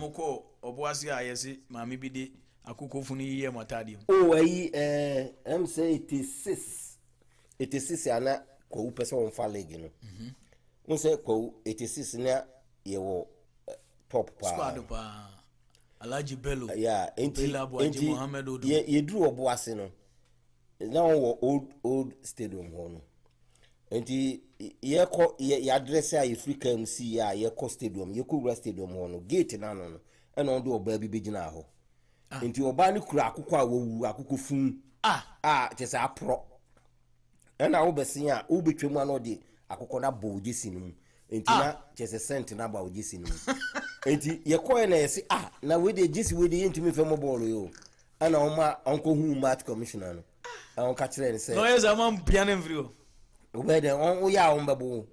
moko oboase ayese maami bi de akukofunu yiye matadi oh I'm say 86 ana ko pese on fa league no won say ko 86 na ye wo top pa squad pa Alaji Bello yeah Opele Aboagye Mohammed Odu ye dru oboase no na wo old stadium ho no enti ye address a Africa MC ya ye ko stadium ye ko West stadium ho no gate na no e no do oba bi begina ho enti oba ne kura akukọ a wowu akukọ fun chese apro e na wo besin a wo betwemu ano de akukọ na bo ogesi no enti na chese cent na ba ogesi no enti ye ko na yesi na we de gesi we de yentumi fem ball yo ana o ma onko hu match commissioner no on ka kire ne say no yes am piano vrio obede on ya on babo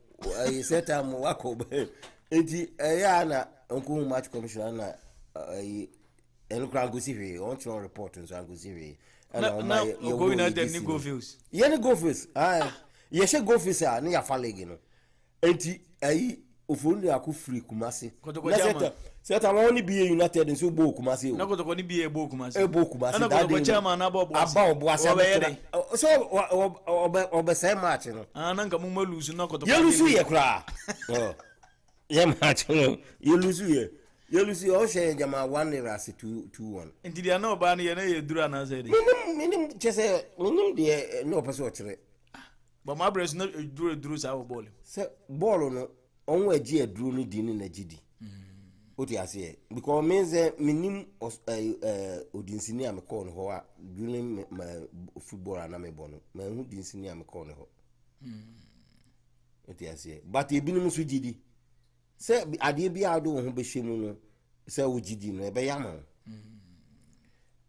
e seta mo wako enti ya na onko hu match commissioner na enu kra ngosi hwe on tro report nso ngosi hwe ana o ma ye go United ni go fields ye ni go fields ye she go fields a ni ya fa league no enti ofonu akụ free Kumasi seta ma oni biye United nso bo Kumasi o na kotoko ni biye bo Kumasi na kotoko chairman na bo Oboase so obe say match no na nka mu malusu na kotoko ye lusu ye kra ye match no ye lusu o she jama 1-0 2-1 enti dia na oba na ye na ye dura na say de minim chese minim de no person o kire but my brace na duro sa o ball se ball no onwe agi eduru no di ni na gidi oti ase because means minim odinsini am call no ho a during football na me bono ma hu dinsini am call no ho oti ase but ebinim so gidi se ade bi ado ho be hwemu no se wo gidi no e be yama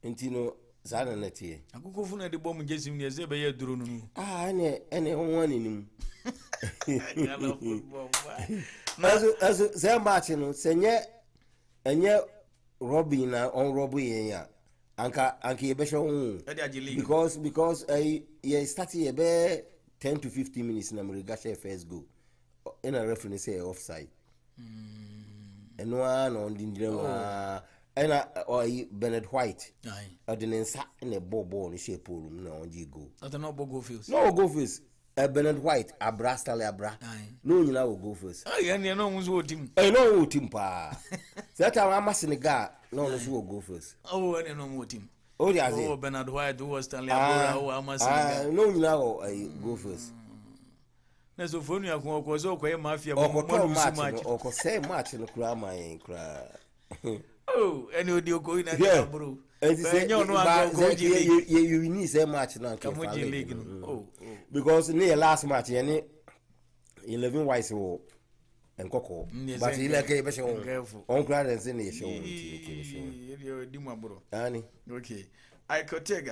enti no zana na tie akukofunu na de bom jesim ne ze be ye duro no ene ho wanenim As say match no senye enye Robin na on Robin ya anka ye be show because ye start ye be 10 to 15 minutes na mrigasha first go in a reference say offside eno na on dindiren ena Bernard White ordinance in a ball in shape room na on go that no go fields Bernard White abra style abra no nyina wo go first ne no nso otim no otim pa that time am Senegal no nso wo go first ne no otim Bernard White was Stanley Abora o am Senegal no nyina wo go first na so fonu yakon ko so ko e mafia mo match o say match no kura man kura any odi go in na bro you need say match now league because near last match any 11 wise wo enkoko but he like be show on crowd and say show di mo bro ani okay I could take